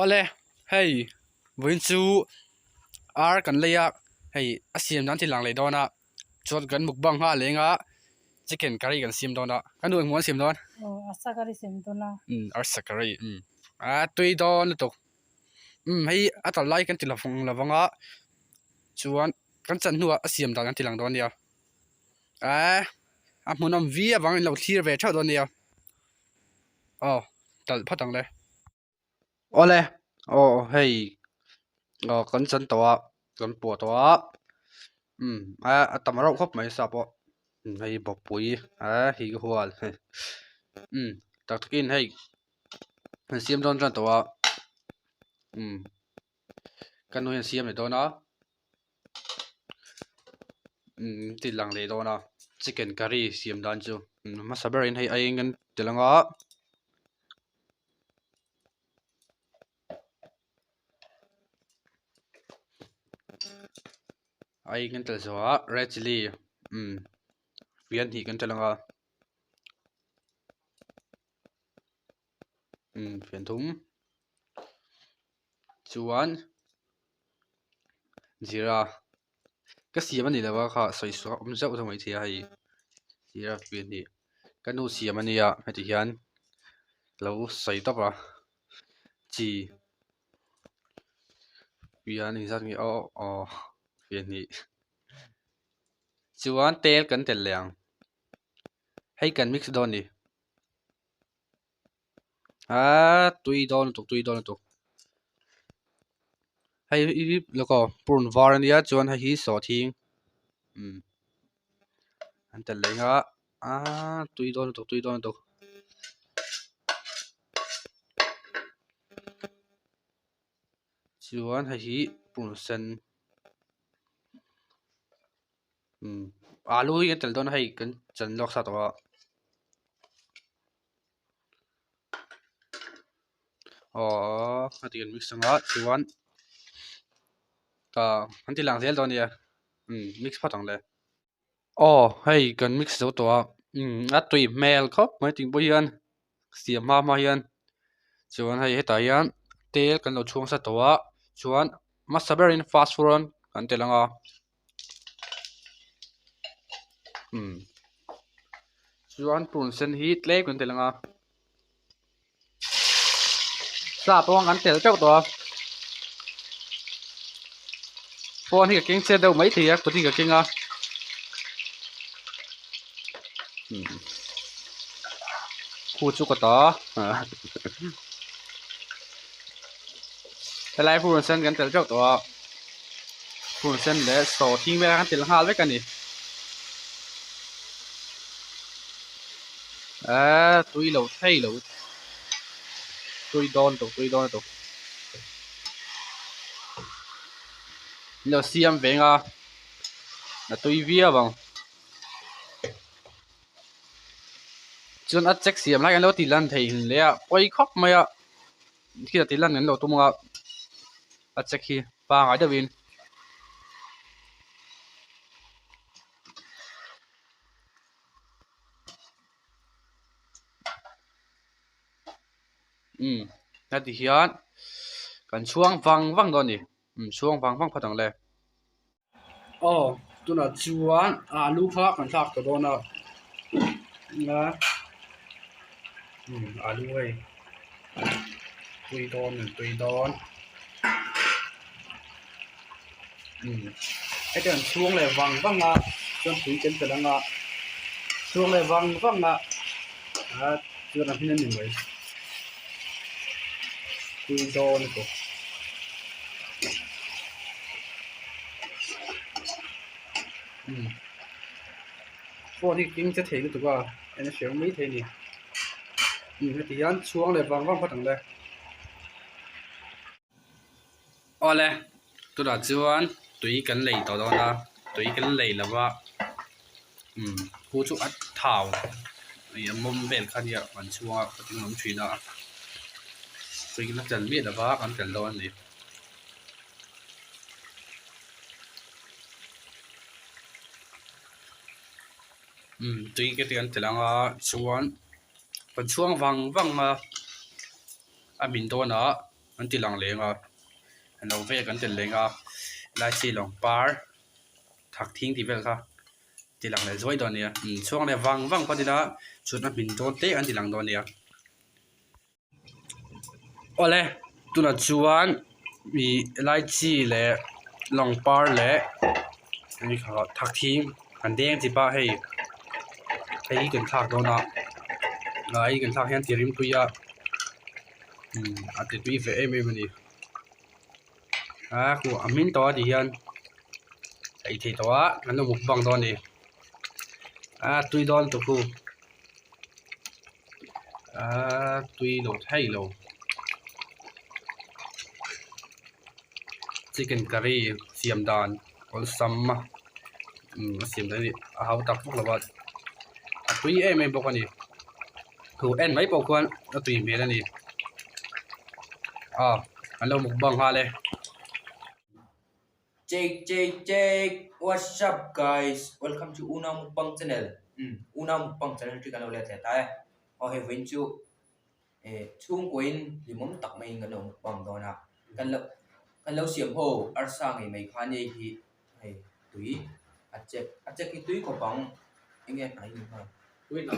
ole hey vin chu ar kan leya hey asiam nan ti lang le dona chot gan mukbang ha lenga chicken curry kan sim dona kan du mon sim don asa kari sim dona ar sakari a tui don to hey atal lai kan ti la phong lawanga chuan kan chan nuwa asiam dan ti lang don ya a munam vi awang lo thlir ve tha don ya tal phatang le ole hey kan chan tawa kan pu tawa tamaro khop mai sa po hay bọc bụi hi cái hoa tắc in hay xiêm don ra tàu cái nuôi xiêm này đó nó thịt lăng này đó nó chicken curry xiêm đan chu mà sao bên hay ai ngân từ lăng á ai ngân từ sao red chili viên thì ngân từ lăng á viên thúng chuan zira cái xiêm anh là vad khá soi số dấu thôi thì hay zira viên thì cái nô xiêm anh hay thì hiền lâu soi tóc à chỉ viên thì sao nghĩ viên thì chuan tel kan tel leng hay kan mix don ni tui don tu hay loko purun var ania chuan hay hi so thing an tel lenga tui don tu chuan hay hi purun sen alu hi tel don hay kan chan lok sa to hati kan mix nga chuan han ti lang zel don ya mix phatang le hay kan mix zo to tui mel khop mai ting bo hian siam ma hian chuan hay heta hian tel kan lo chuang sa to chuan masaberin fast food kan telanga chuan prun sen hi tle kan telanga sa pawang kan tel chau to phone hi ka king che deuh mai thia puti ka kinga khu chu ka ta telai prun sen kan tel chau to prun sen le so thing ve kan tel hal ve kan ni tui lo thei lo tui don to lo siam venga na tui via bang chun a check siam lai kan lo ti lan thei hin le a poi khop mai a khi ti lan kan lo tumanga a check hi pa ngai da win hati hian kan chuang wang don ni chuang wang phatang le tuna chuan alu kha kan thak to dona nga alu ei tui don cái chuyện chuông lại văng à chuông tui chân từ lăng à chuông lại văng à chưa làm nên mình vậy tui don ko phone thì kinh sẽ thấy được qua anh sẽ mấy thế nhỉ thì anh chuông lại văng phát thằng đây ole tôi đã chuan tui kan lei to dona tui kan lei lawa hu chu at thau ya mom ben khan ya man chuwa pating nom thina tui kan chal mi lawa kan chal don ni tui cái tiền telanga chuan pan chuang wang ma a min dona อันที่หลังเลงอ่ะอันเราเวกันเต็มเลงอ่ะลายสีหลงปาร์ถักทิ้งที่เวลค่ะที่หลังเลยสวยตอนนี้ช่วงเลยวังพอดีละชุดนั้นเป็นโดนเตะอันที่หลังตอนนี้โอ้เลยตัวนั้นชวนมีลายสีและหลงปาร์และอันนี้เขาถักทิ้งอันแดงที่ป้าให้กันถักโดนอ่ะแล้วให้กันถักเห็นที่ริมตัวอ่ะอาจจะตัวอีเฟเอ็มมันนี่กูอามินตัวดีฮันไอ้ที่ตัวงั้นเราบุกบังตัวนี้ตุยโดนตัวกูตุยโหลดให้โหลชิคเก้นcurry เสียมดานออลซัมมาเสียมดานนี่เอาตักพวกเราว่าตุยไม่บอกว่านี่ถูกไม่บอกว่าตุยเมียแล้วนี่งั้นเราบุกบังฮาเลย Jake, what's up guys? Welcome to Una Mukbang channel. Una Mukbang channel tri kan lo le ta. He win chu chung queen li mom tak mai ngan no mukbang do na. Kan lo siam ho ar sa ngai mai khan ye hi hey tui a che ki tui ko bang inge ai ni ha. Tui nào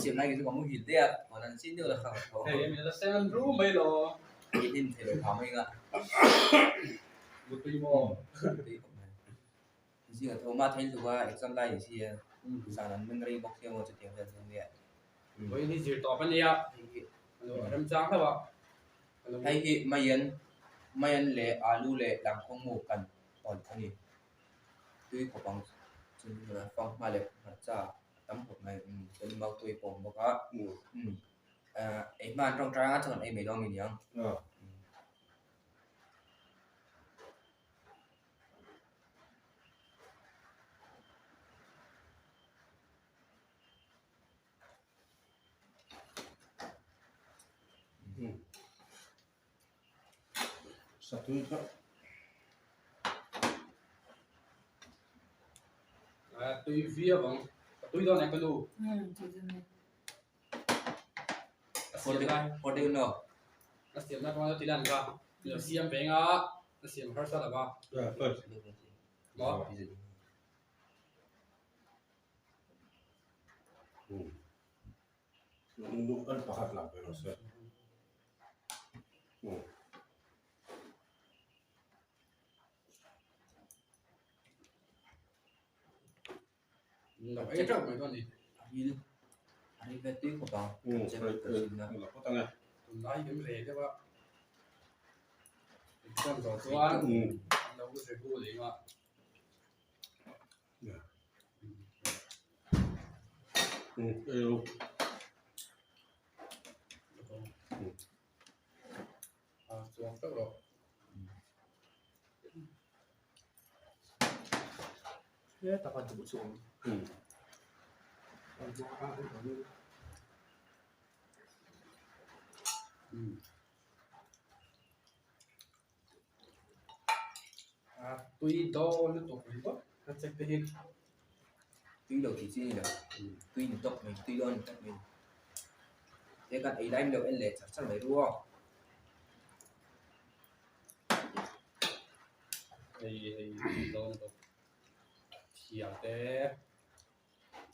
Siam lai ki ko mu hi de ma nan sin de la kha. Hey, mình là xem rú mấy lò. Ki tin the lo pha mai nga. Một tùy mò. Thì thầu mà thấy đượcว่า exam lại thì sáng nan mình ri bọc theo một chút tiền về xong vậy. Với đi chỉ tỏ phân địa. Rồi đâm trắng thôi ạ. Hay thì mayan le alu le làm không mù cần còn cái gì. Tuy có bằng chân là phong mà le mặt cha tấm hộp này chân bao tuy phong bọc á. Em mà trong trái á thằng em mày lo mình nhá. Satu itu tùy vía bằng tùy đó này cái lù. Tùy đó này. For the no. Nó xiêm nó con nó tùy đàn cả. Nó xiêm về ngã. Nó xiêm hết sao là ba. ya first Đó. menundukkan pahat lah pero sir Nó ấy trong mấy con gì. Ari ve tuy có bằng che rồi cái gì nữa. là có tăng này Tụi nó kiếm rể đấy bác. Con giỏ xoan. Đâu có thể cua đấy mà. yêu Xuống tốc độ. Thế ta còn chủ xuống. Còn xuống cũng có như. Tuy to nó tục thì tốt. Nó check cái hết. Tuy đầu thì gì được. Tuy tộc mình tuy đơn các mình. Thế còn ấy đánh được anh lệ chắc chắn phải đúng không? Thì to tục. Chiều té.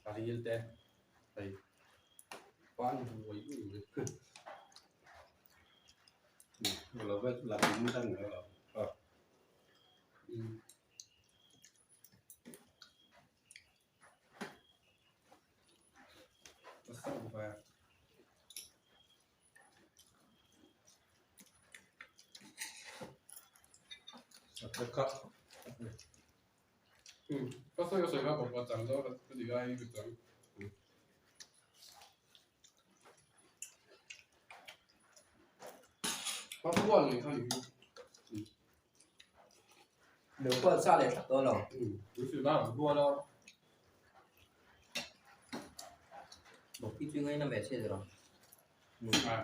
Và đi té. Thì quan vui. là với là cũng tăng nữa là Nó xong và tất cả có số cái mà có chẳng đó cái gì ai cái chẳng có buồn thì thôi Nếu có sao để thật tôi rồi. cái sự nào cũng buồn đâu Một cái chuyên ấy nó về xe rồi.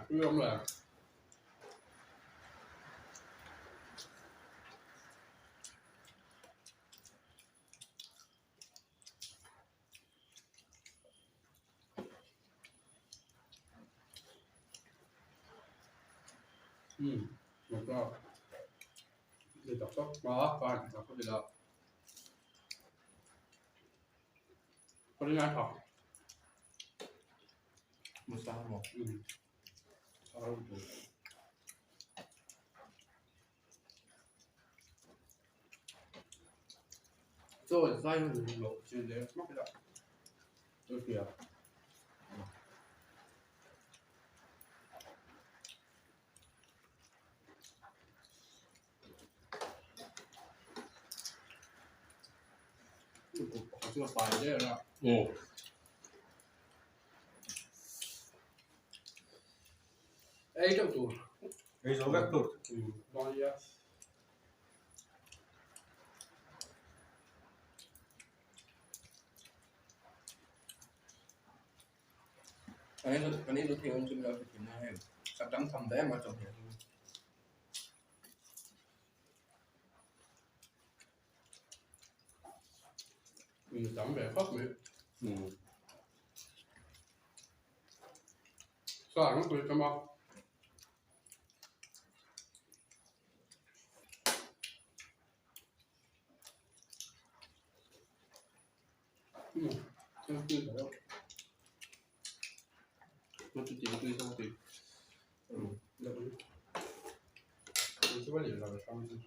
cứ ông là มันก็เดี๋ยวก็มาก่อนเราก็เดี๋ยวคนที่งานขับ Mustafa mo. เอาดู做再用楼就连买了，就是啊。这个摆这了。哦。哎，这多。哎，这个多。当然。Cái này tôi thấy ông chim là cái chuyện này chắc chắn thầm bé mà trồng hiện. Tắm về khóc vậy. Sao nó cười cho mà. Không cười phải đâu. Tôi chỉ cười xong thì. Được. Tôi chưa bao giờ làm xong chứ.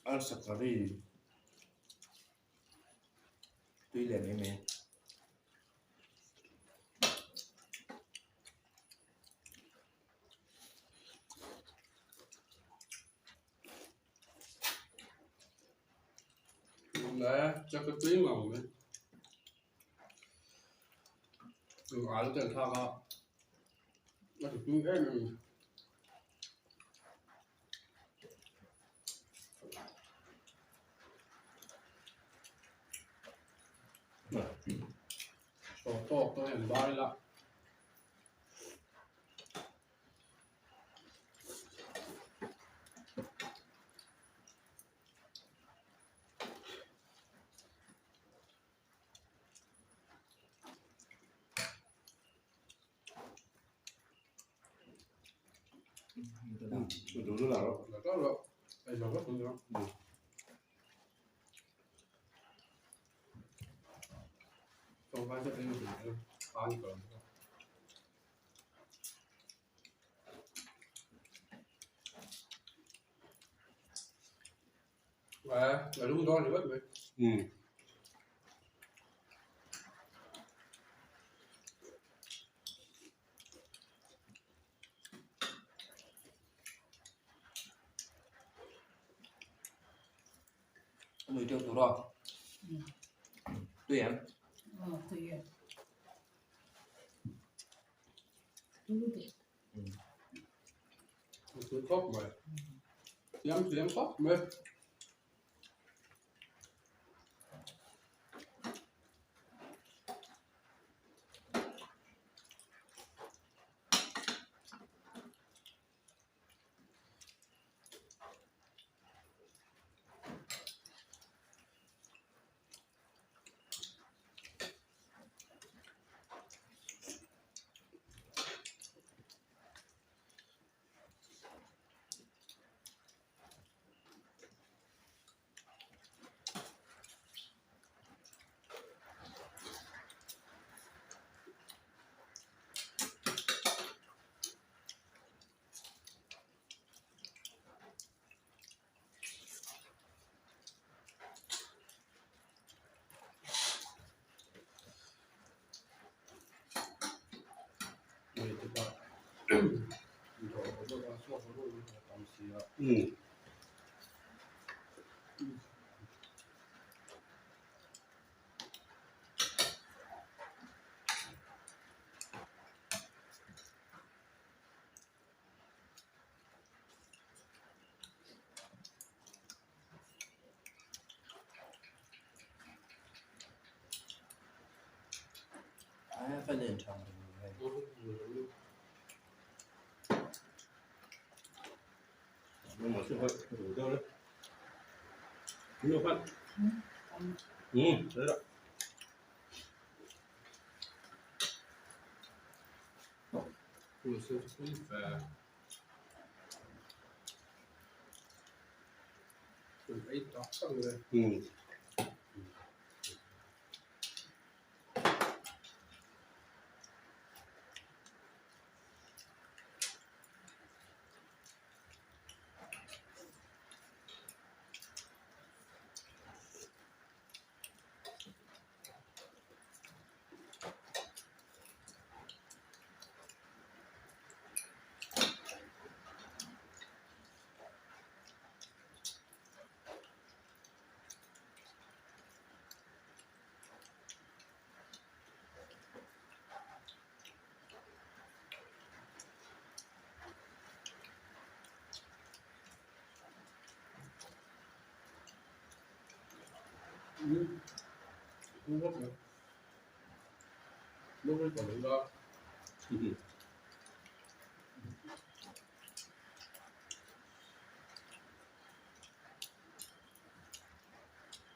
Al-Sakari tuy là mẹ Đấy, cho cái túi màu đấy. Đừng áo tiền thao vào. Nó chỉ túi hết mình. Sổ tôi hẳn bay lại. đủ rồi nào Là tốt rồi. Đây là rất đúng rồi. Không phải rất là nhiều. Ăn còn. Và là đúng đó thì bất vậy. người tiêu đủ rồi. Tùy em. Tùy em. Tôi khóc mà. Em khóc mà. Phải lên trong. nó mở siêu hơi đủ đâu đấy nhiều phân đấy đó siêu và ấy đó xong rồi lúc lúc còn lúc đó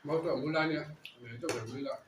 bao giờ mua lại nhỉ để cho phải mua lại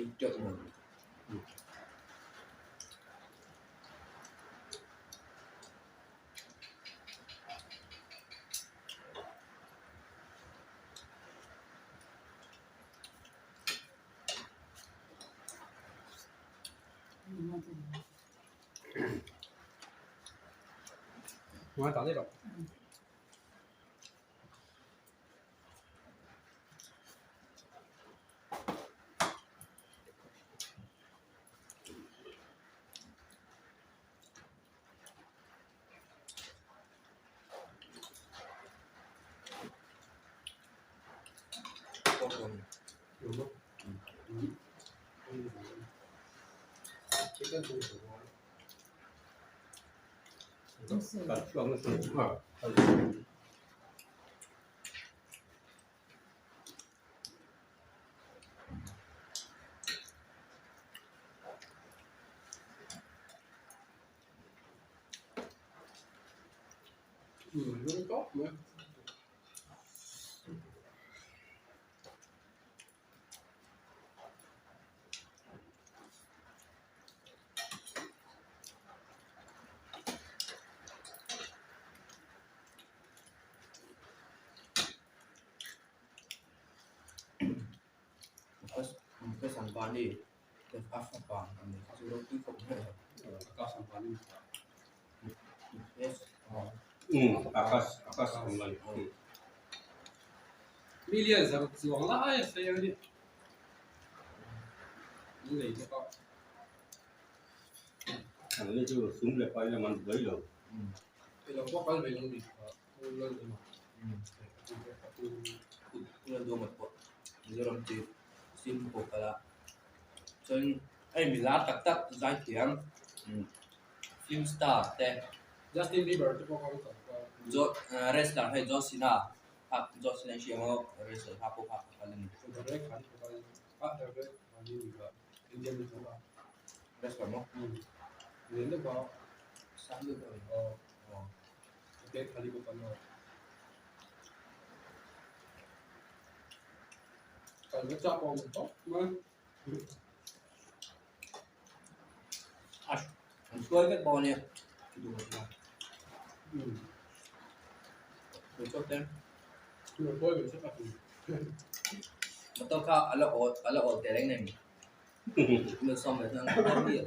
ít trước rồi ngoài tao đi đâu có còn đúng không cái cái gì đó đặt cho nó xuống hả nó tốt nữa một cái sản phẩm đi được áp sản phẩm thì chúng tôi cũng không thể cao sản phẩm yes akas online millions of xuống lại xây đi như vậy cho con thằng này chưa xuống được phải là mình lấy được thì nó có cái về nó bị lên rồi mà itu yang dua mat kok jadi orang tu sim kok kala so ai mi lá tak tak zai tiang film star te Justin Bieber chứ không có jo wrestler hay John Cena John Cena shi mo wrestler ha po ha kalin cái đấy khán của bạn cái đấy là như vậy Indian đi chỗ nào wrestler mo đến lúc đó sang được rồi cái khán của bạn nào còn cái chọn vào một tốt mà anh xuôi cái bò này cái đồ này đồ chốt tên nhưng mà tôi mình sẽ là mà tôi khá ala ổn tiền này mình xong rồi thằng không biết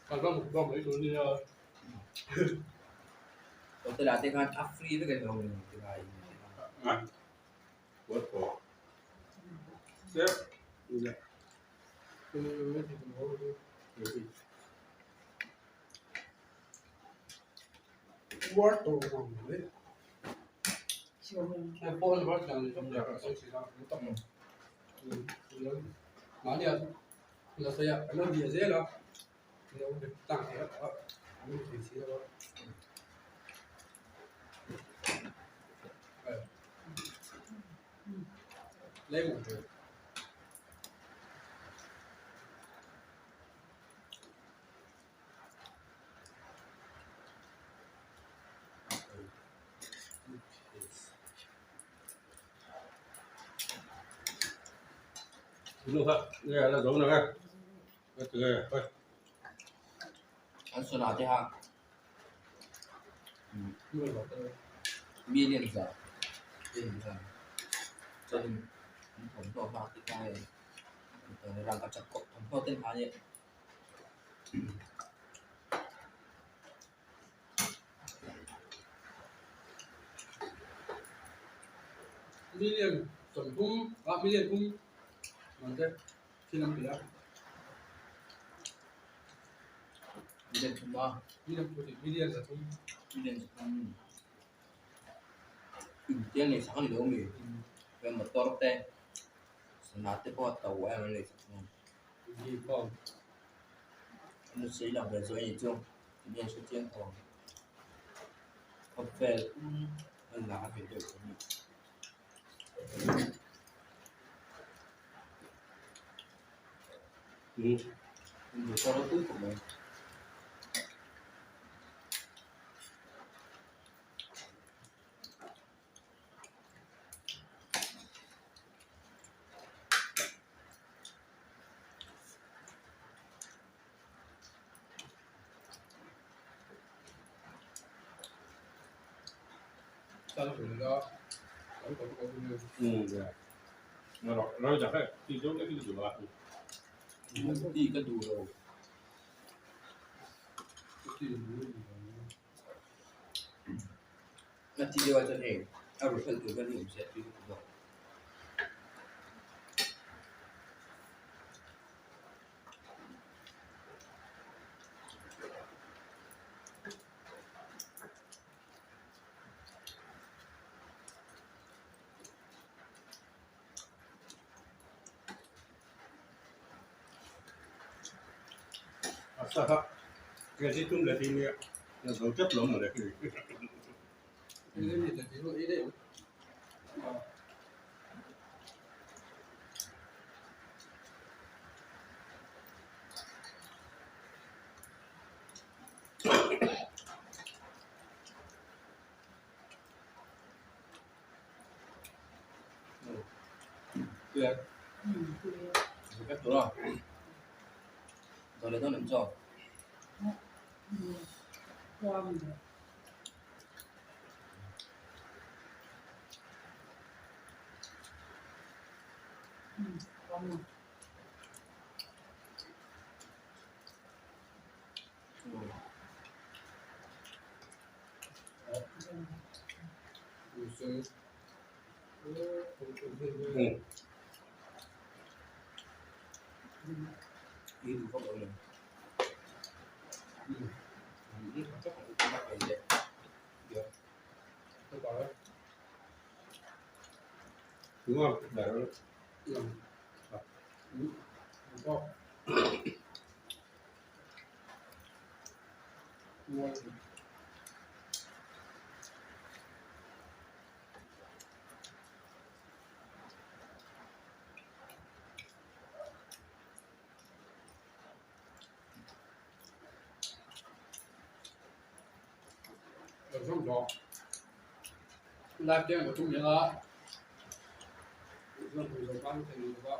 còn một vòng đấy tôi đi tôi đã tiếng Anh free với cái đồ này cái này quất cổ xếp thì cũng có quất cổ vòng đấy cái phone bắt đầu trong nhà sẽ chỉ là một tầm nói đi là saya kalau dia je lah dia udah tang ya ini di sini lah lấy một triệu đúng không? Nghe là giống rồi nghe. Cái từ này thôi. anh xuân nào thế ha người bảo tôi millions à cho nênผมตัวมาที่ใกล้ในรังกระจับกบผมเต้นพาเนี่ย million tổng cung million cung mà thế khi năm tỷ million không bao million là cung million không tiếng này sáng thì đâu mì về một to té nát tới qua tàu em này gì còn nó sẽ làm về rồi gì chung million số tiền còn cà phê là phải được mình cho nó túi của mình sao nó cũng đó vẫn còn có Dạ. Nó chẳng phải thì chỗ cái gì mà đi cái đủ rồi là chỉ điều cho này rồi phân từ cái điểm sẽ đi được sao hả? Cái gì cũng là thì nè, nó giống chất lắm rồi đấy. cái gì là cái ý đấy được cách đúng rồi rồi lấy tôi nắm cho qua mình qua mình đi đủ không được chắc là cũng mặc cái được tôi bảo đấy đúng không để nó có mua ở trong đó live game của chúng mình là dân thủ dầu ăn thì có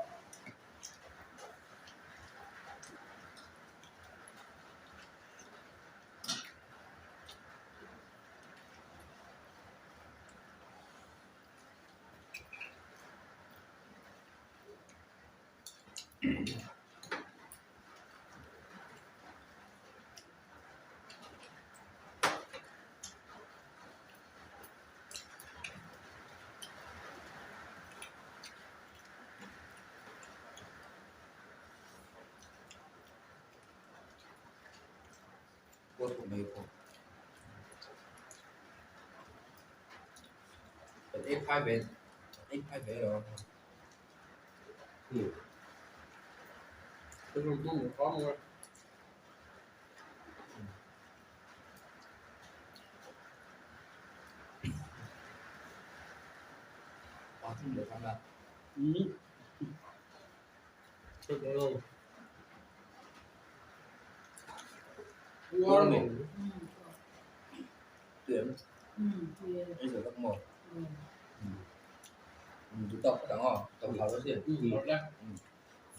Cốt của mình cũng ít hai về rồi cái dùng chung có mua có chung được không ạ cái đó rồi Cốt của mình Ừ. tuyển Ừ. Thì bây giờ các một ừ. chúng ta có đáng không tổng hợp đó một đấy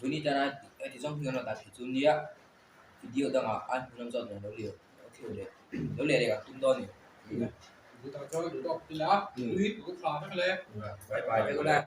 Vini tana edi song hiyo na ta pitunia video da nga an hunam zot na lolio okay le lolio le ga tum do ni chúng ta cho được đó thì là uy của khá thế này bye bye với các bạn